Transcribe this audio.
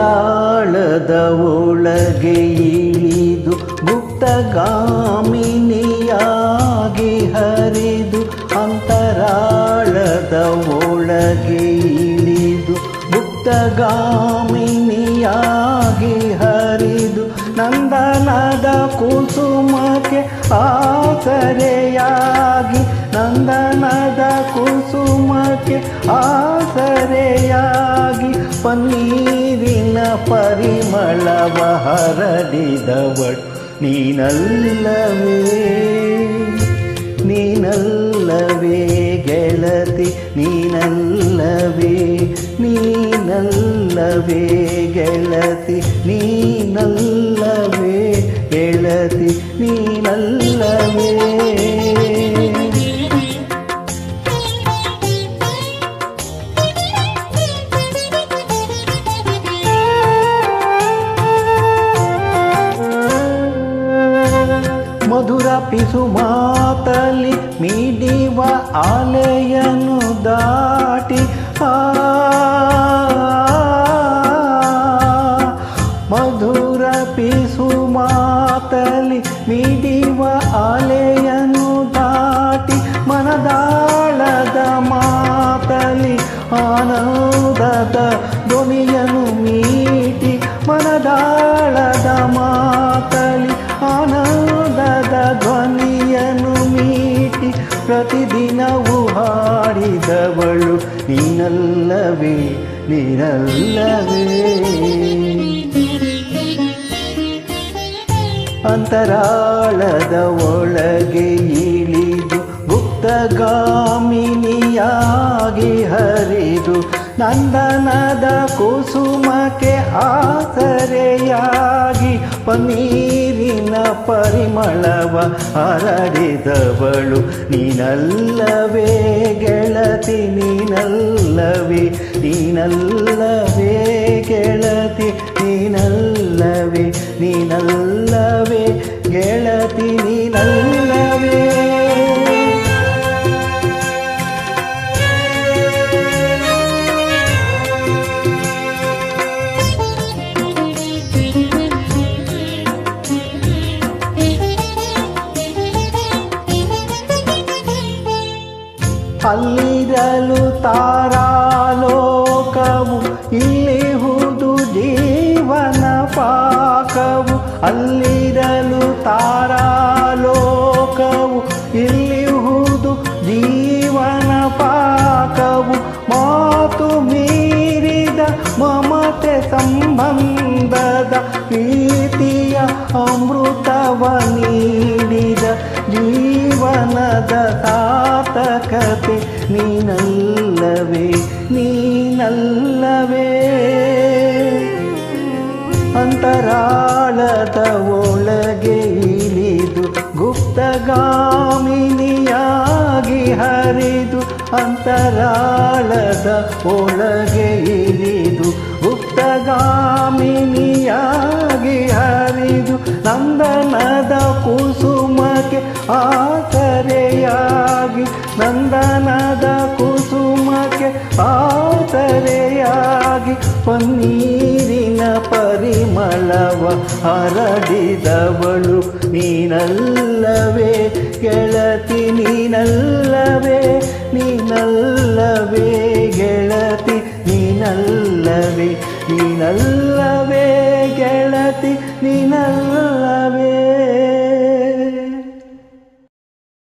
ಅಂತರಾಳದ ಒಳಗೆ ಇಳಿದು ಗುಪ್ತಗಾಮಿನಿಯಾಗಿ ಹರಿದು ಅಂತರಾಳದ ಒಳಗೆ ಇಳಿದು ಗುಪ್ತಗಾಮಿನಿಯಾಗಿ ಹರಿದು ನಂದನದ ಕುಸುಮಕ್ಕೆ ಆಸರೆಯಾಗಿ ನಂದನದ ಕುಸುಮಕ್ಕೆ ಆಸರೆಯಾಗಿ ಪನ್ನೀರಿನ ಪರಿಮಳವ ಹರಡಿದವಳು ನೀನಲ್ಲವೇ ನೀನಲ್ಲವೇ ಗೆಳತಿ ನೀನಲ್ಲವೇ ನೀನಲ್ಲವೇ ಗೆಳತಿ ನೀನಲ್ಲವೇ ಗೆಳತಿ ನೀನಲ್ಲವೇ ಮಧುರ ಪಿಸು ಮಾತಲಿ ಮಿಡಿವ ಅಲೆಯನ್ನು ದಾಟಿ ಮಧುರ ಪಿಸು ಮಾತಲಿ ಮಿಡಿವ ಅಲೆಯನ್ನು ದಾಟಿ ಮನದಾಳದ ಮಾತಲಿ ಆನಂದದ ಧ್ವನಿಯನ್ನು ಮೀಟಿ ಮನದಾಳದ ಮಾತಲಿ ಆನಂದದ ಧ್ವನಿಯನ್ನು ಮೀಟಿ ಪ್ರತಿದಿನವೂ ಹಾಡಿದವಳು ನೀನಲ್ಲವೇ ನೀನಲ್ಲವೇ ಅಂತರಾಳದ ಒಳಗೆ ಇಳಿದು ಗುಪ್ತಗಾಮಿನಿಯಾಗಿ ಹರಿದು ನಂದನದ ಕುಸುಮಕ್ಕೆ ಆಸರೆಯಾಗಿ ಪನ್ನೀರಿನ ಪರಿಮಳವ ಹರಡಿದವಳು ನೀನಲ್ಲವೇ ಗೆಳತಿ ನೀನಲ್ಲವೇ ನೀನಲ್ಲವೇ ಗೆಳತಿ ನೀನಲ್ಲವೇ ನೀನಲ್ಲವೇ ಗೆಳತಿ ನೀನಲ್ಲವೇ ಅಲ್ಲಿರಲು ತಾರಾಲೋಕವು ಇಲ್ಲಿಹುದು ಜೀವನ ಪಾಕವು ಅಲ್ಲಿರಲು ತಾರಾಲೋಕವು ಇಲ್ಲಿಹುದು ಜೀವನ ಪಾಕವು ಮಾತು ಮೀರಿದ ಮಮತೆ ಸಂಬಂಧದ ಪ್ರೀತಿಯ ಅಮೃತವ ನೀಡಿದ ಜೀವನದ ಸಾರ್ಥಕತೆ ನೀನಲ್ಲವೇ ನೀನಲ್ಲವೇ ಅಂತರಾಳದ ಒಳಗೆ ಇಳಿದು ಗುಪ್ತಗಾಮಿನಿಯಾಗಿ ಹರಿದು ಅಂತರಾಳದ ಒಳಗೆ ಇಳಿದು ಗುಪ್ತಗಾಮಿನಿಯಾಗಿ ಹರಿದು ನಂದನದ ಕುಸುಮಕ್ಕೆ ಆಸರೆಯಾಗಿ ನಂದನದ ಕುಸುಮಕ್ಕೆ ಆಸರೆಯಾಗಿ ಪನ್ನೀರಿನ ಪರಿಮಳವ ಹರಡಿದವಳು ನೀನಲ್ಲವೇ ಗೆಳತಿ ನೀನಲ್ಲವೇ ನೀನಲ್ಲವೇ ಗೆಳತಿ ನೀನಲ್ಲವೇ ನೀನಲ್ಲವೇ